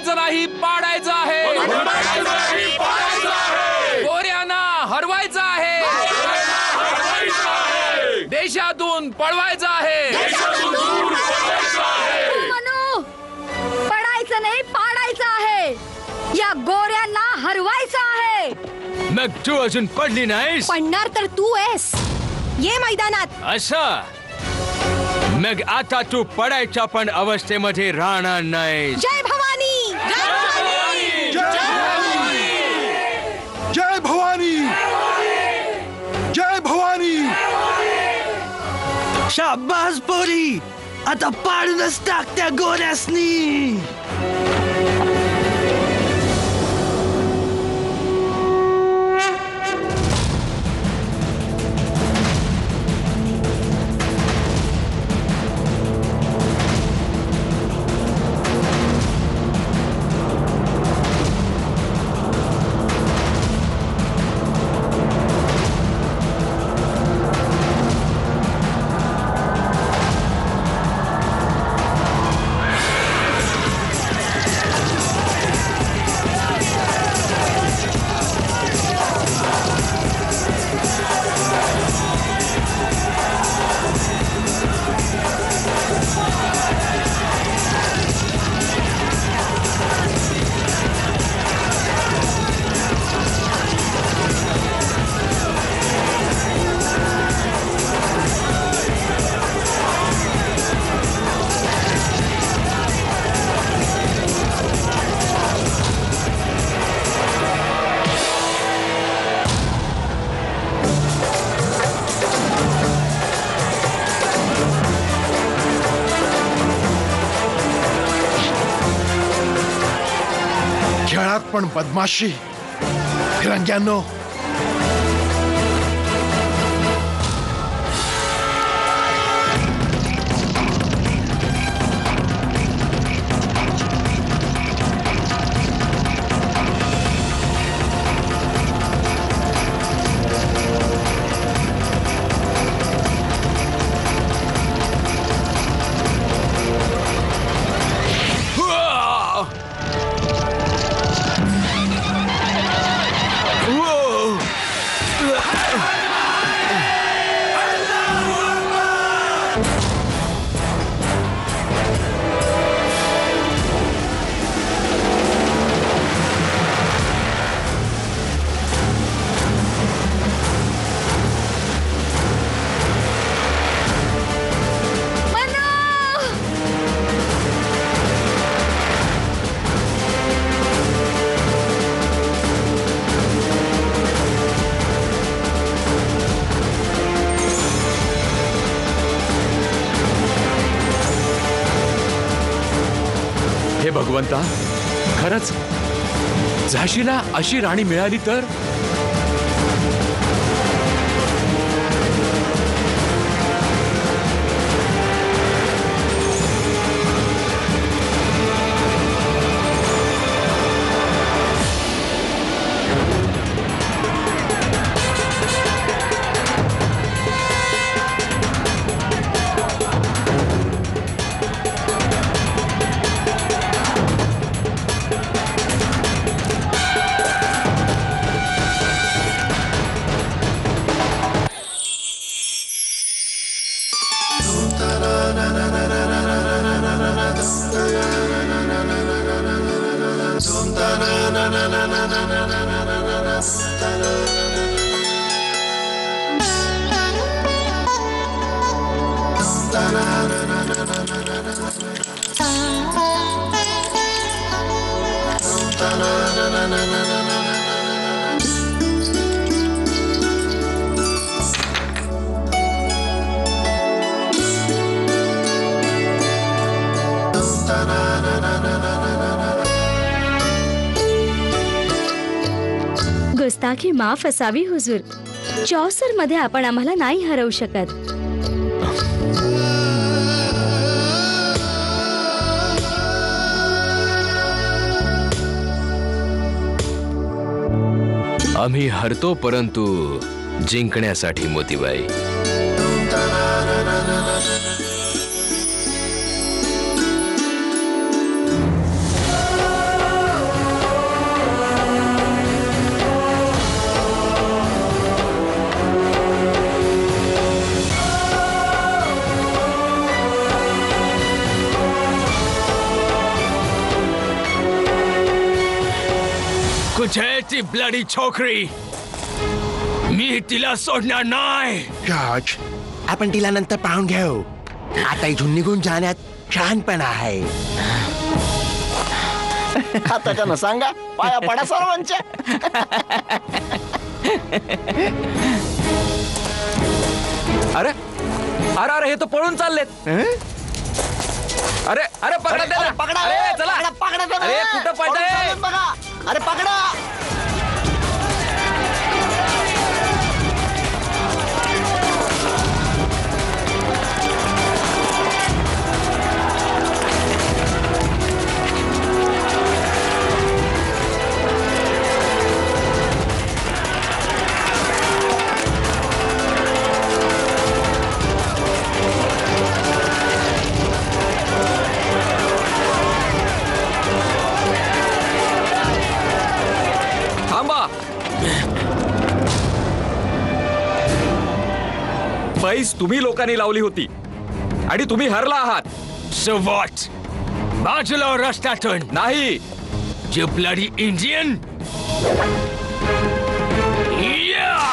बनवायचं नाही, पाडायचं आहे. गोऱ्यांना हरवायचं आहे. देशातून पळवायचं आहे. मनू, पडायचं नाही, पाडायचं आहे. या गोऱ्यांना हरवायचं आहे. मग तू अजून पडली नाहीस? पडणार तर तू आहेस. ये मैदानात. असं मग आता तू पडायच्या पण अवस्थेमध्ये राहणार नाही. जय भवानी. जय भवानी. जय भवानी. शाबास पोरी, आता पाडूनच टाक त्या गोऱ्यासनी. खेळात पण बदमाशी. फिरंग्यांनो, हे भगवंता, खरंच झाशीला अशी राणी मिळाली तर? गुस्ताखी माफ असावी हुजूर. चौसर मध्ये आपण आम्हाला नाही हरवू शकत. आम्ही हरतो परंतु जिंकण्यासाठी मोतीबाई. कुठे ती ब्लडी छोकरी? मी तिला सोडणार नाही. जॉर्ज, आपण तिला नंतर पाहून घेऊ. आता इथून निघून जाण्यात छानपणा आहे. त्याच्यानं सांगा, पाया पडा सर्वांच्या. अरे अरे अरे हे तर पळून चाललेत. अरे अरे पकडा त्याला. पकडा अरे चला. पकडा त्याला. अरे कुठं पडलंय? पळून चाललेत बघा. अरे पकडा. थांबा. पैस तुम्ही लोकांनी लावली होती आणि तुम्ही हरला आहात. So what? बाजूला हो रस्त्यातून. नाही. You bloody Indian! Yeah!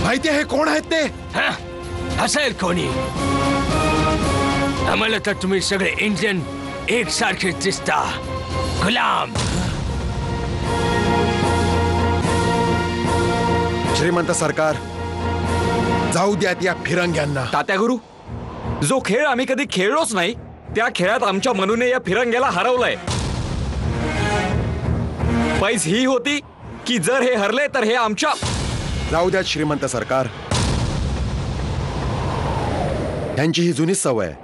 माहिती आहे कोण आहेत ते? हा? असेल कोणी? आम्हाला तर तुम्ही सगळे इंडियन एकसारखे दिसता. गुलाम. श्रीमंत सरकार, जाऊ द्यात या फिरंग्यांना. तात्या गुरु, जो खेळ आम्ही कधी खेळलोच नाही त्या खेळात आमच्या मनूने या फिरंग्याला हरवलंय. पैस ही होती की जर हे हरले तर हे आमच्या. जाऊ द्यात श्रीमंत सरकार. त्यांची ही जुनी सवय आहे.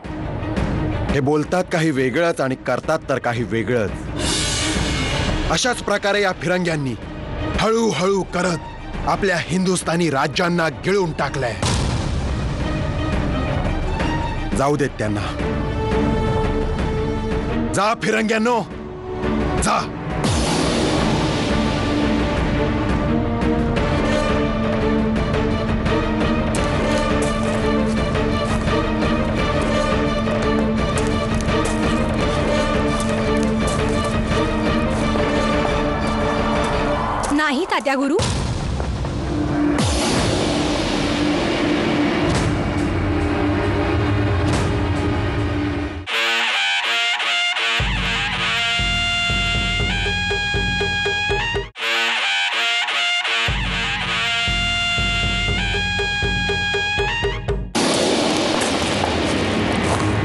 हे बोलतात काही वेगळंच आणि करतात तर काही वेगळंच. अशाच प्रकारे या फिरंग्यांनी हळूहळू करत आपल्या हिंदुस्थानी राज्यांना गिळून टाकलंय. जाऊ देत त्यांना. जा फिरंग्यांनो, जा. नाही तात्या गुरु.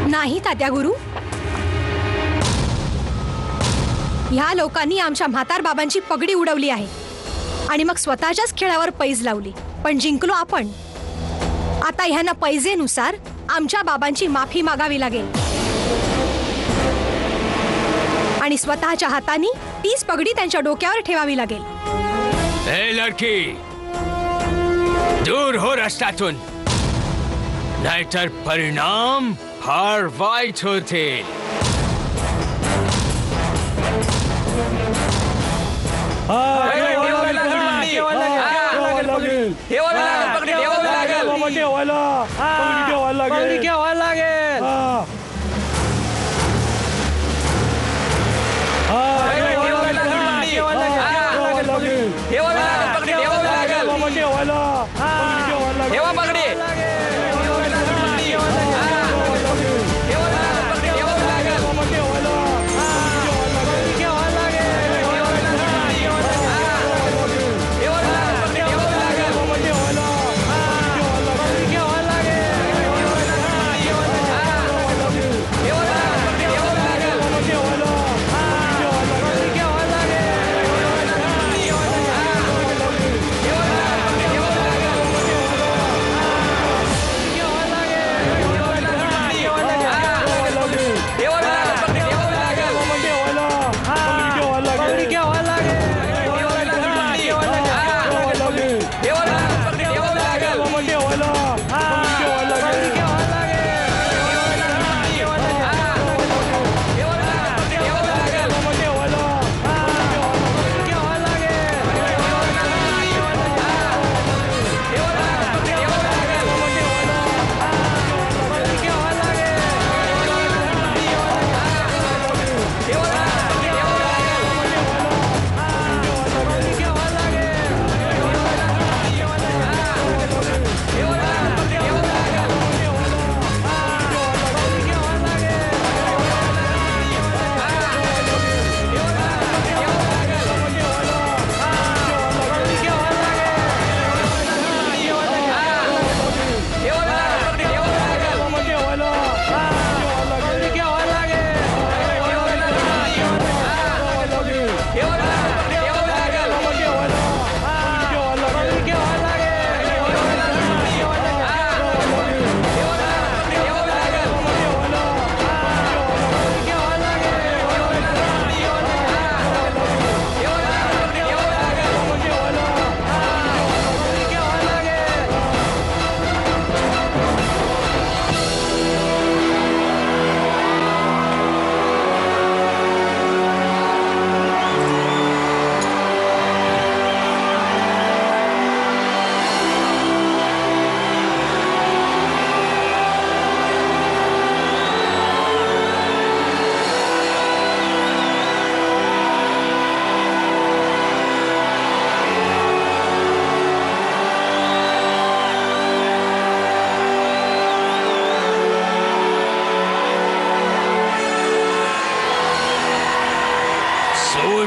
नाही तात्या गुरु. ह्या लोकांनी आमच्या म्हातार बाबांची पगडी उडवली आहे आणि मग स्वतःच्याच खेळावर पैज लावली. पण जिंकलो आपण. आता ह्यांना पैजेनुसार आमच्या बाबांची माफी मागावी लागेल आणि स्वतःच्या हाताने तीच पगडी त्यांच्या डोक्यावर ठेवावी लागेल. ए लडकी, दूर हो रस्त्यातून, नाहीतर परिणाम फार वाईट होतील.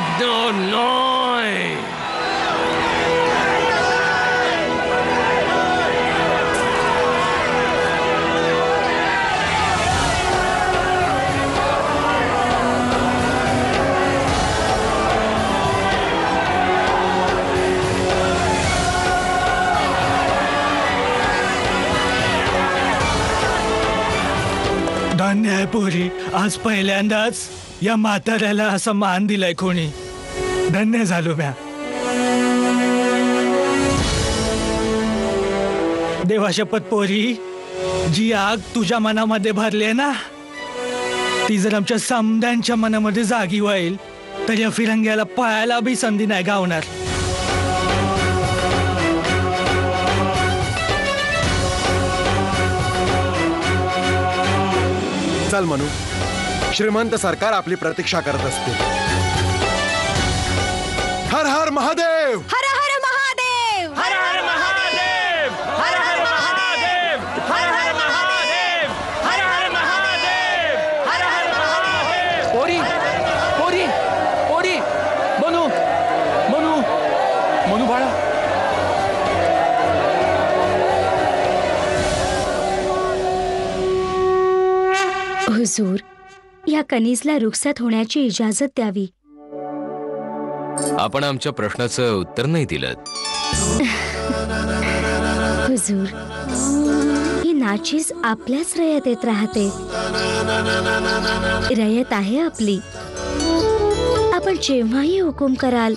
उडणार नाही. धन्य आहे पोरी, आज पहिल्यांदाच या म्हाताऱ्याला असा मान दिलाय कोणी. धन्य झालो म्या. देवा शपथ पोरी, जी आग तुझ्या मनामध्ये भरली आहे ना, ती जर आमच्या समद्यांच्या मनामध्ये जागी होईल तर या फिरंग्याला पायाला बी संधी नाही गावणार. चल मनू, श्रीमंत सरकार आपली प्रतीक्षा करत असते. हर हर महादेव. हर हर महादेव. हर हर महादेव. हर हर महादेव. हर हर महादेव. हर हर महादेव. हर हर महादेव. पोरी पोरी पोरी मनू मनू मनू बाळा. हुजूर, या कनीजला रुखसत होण्याची इजाजत द्यावी. आपण आमच्या प्रश्नाचं उत्तर नाही दिलं. हुजूर, ही नाचीस आपल्याच रयतेत राहते. रयत आहे आपली. आपण जेव्हाही हुकूम कराल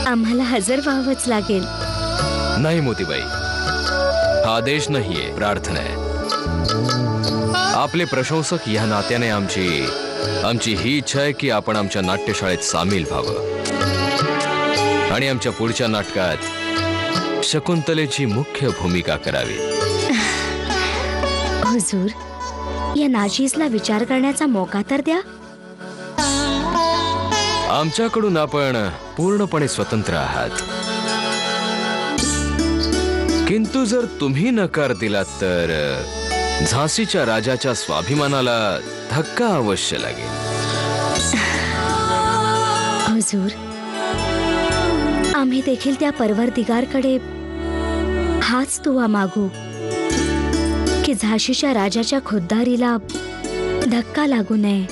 आम्हाला हजर व्हावंच लागेल. नाही मोतीबाई, हा आदेश नाहीये, प्रार्थना आहे. आपले प्रशंसक या नात्याने आमची ही इच्छा आहे की आपण आमच्या नाट्यशाळेत सामील व्हावं आणि आमच्या पुढच्या नाटकात शकुंतलेची मुख्य भूमिका करावी. हुजूर, या नाचीसला विचार करण्याचा मौका तर द्या. आमच्याकडून आपण पूर्णपणे स्वतंत्र आहात, किंतु जर तुम्ही नकार दिलात तर झाशीच्या राजाच्या स्वाभिमानाला धक्का अवश्य लागेल. हुजूर, आम्ही देखील त्या परवरदिगारकडे हाच दुआ मागू की झाशीच्या राजाच्या खुद्दारीला धक्का लागू नये.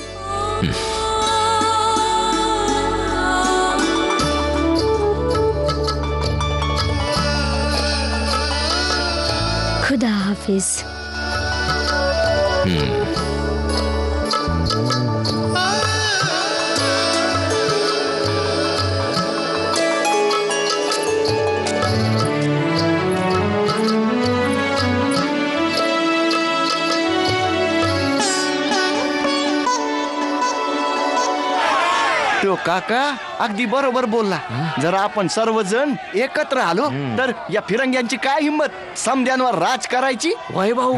खुदा हाफिज. तो काका अगदी बरोबर बोलला. जर आपण सर्वजण एकत्र आलो तर या फिरंग्यांची काय हिंमत समद्यांवर राज करायची. वय भाऊ,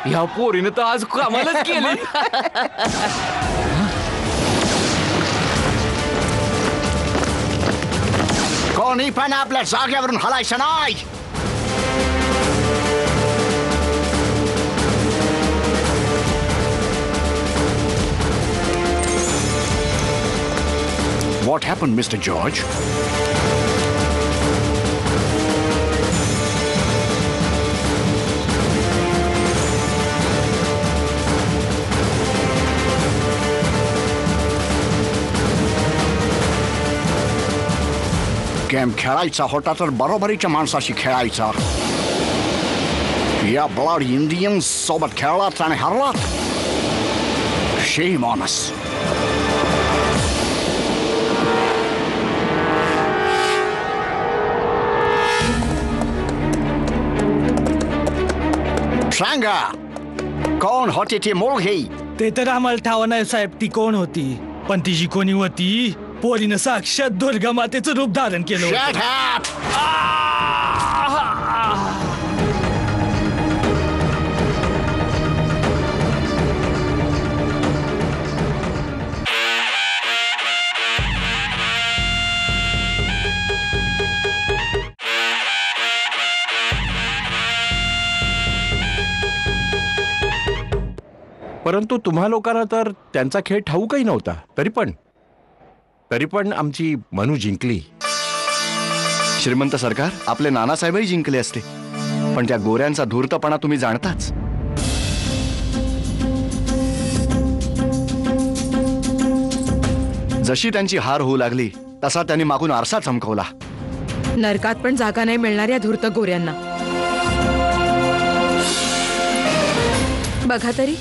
ह्या पोरीनं तर आज कामालाच केलं. कोणी पण आपल्या जागेवरून हलायचं नाही. What happened, Mr. George? Game खेळायचा होता तर बरोबरीच्या माणसाशी खेळायचा. या ब्लड इंडियन्स सोबत खेळलात आणि हरलात. Shame on us. सांगा, कोण होती ती मुलगी? ते तर आम्हाला ठाव नाही साहेब, ती कोण होती. पण तिची कोणी होती, पोरीनं साक्षात दुर्गा मातेचं रूप धारण केलं होतं. Shut up! परंतु तुम्हा लोकांना तर त्यांचा खेळ ठाऊकही नव्हता. तरी पण तरी पण आमची मनू जिंकली. श्रीमंत सरकार, आपले नानासाहेबही जिंकले असते, पण त्या गोऱ्यांचा धूर्तपणा तुम्ही जाणताच. जशी त्यांची हार होऊ लागली तसा त्यांनी मागून आरसा चमकवला. नरकात पण जागा नाही मिळणार या धूर्त गोऱ्यांना. बघा तरी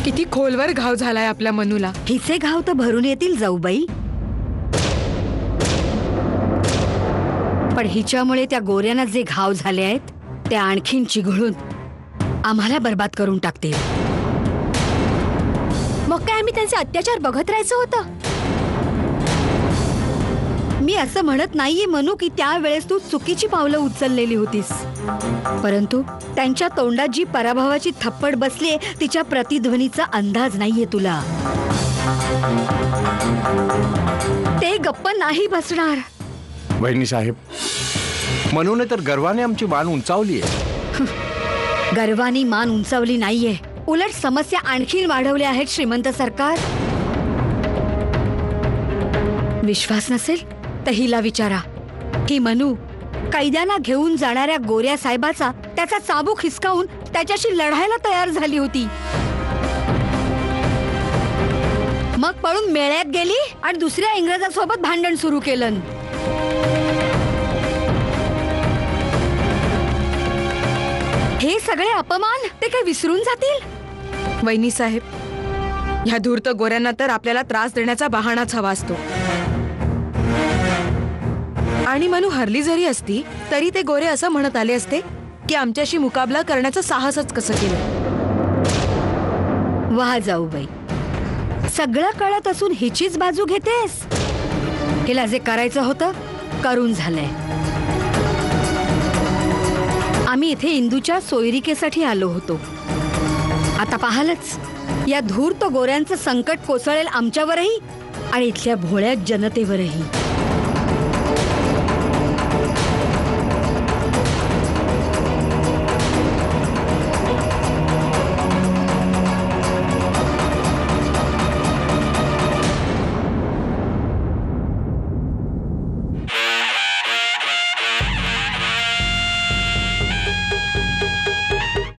किती खोलवर घाव झालाय आपल्या मनूला. हिचे घाव तर भरून येतील जाऊबाई, पण हिच्यामुळे त्या गोऱ्यांना जे घाव झाले आहेत ते आणखीन चिघळून आम्हाला बर्बाद करून टाकतील. मग काय आम्ही त्यांचे अत्याचार बघत राहायचं होतं? मी असं म्हणत नाहीये मनू की त्यावेळेस तू चुकीची पावलं उचललेली होतीस, परंतु त्यांच्या तोंडात जी पराभवाची थप्पड बसलीये तिच्या प्रतिध्वनीचा अंदाज नाहीये तुला. ते गप्प नाही बसणार. वहिनी साहेब, मनूने तर गर्वाने आमची मान उंचावली आहे. गर्वानी मान उंचावली नाहीये, उलट समस्या आणखीन वाढवल्या आहेत श्रीमंत सरकार. विश्वास नसेल तर हिला विचारा. ही मनू कैद्यांना घेऊन जाणाऱ्या गोऱ्या साहेबाचा त्याचा चाबूक हिसकावून त्याच्याशी लढायला तयार झाली होती. मग पळून मेळ्यात गेली आणि दुसऱ्या इंग्रजासोबत भांडण सुरू केलं. हे सगळे अपमान ते काय विसरून जातील? वहिनी साहेब, ह्या धूर्त गोऱ्यांना तर आपल्याला त्रास देण्याचा बहाणाच हवा असतो. आणि मनू हरली जरी असती तरी ते गोरे असं म्हणत आले असते की आमच्याशी मुकाबला करण्याचं साहसच कसं केलं. वाह जाऊबाई, सगळं कळत असून हिचीच बाजू घेतेस. हिला जे करायचं होतं करून झालंय. आम्ही इथे इंदूच्या सोयरिकेसाठी आलो होतो. आता पाहालच, या धूर्त गोऱ्यांचं संकट कोसळेल आमच्यावरही आणि इथल्या भोळ्या जनतेवरही.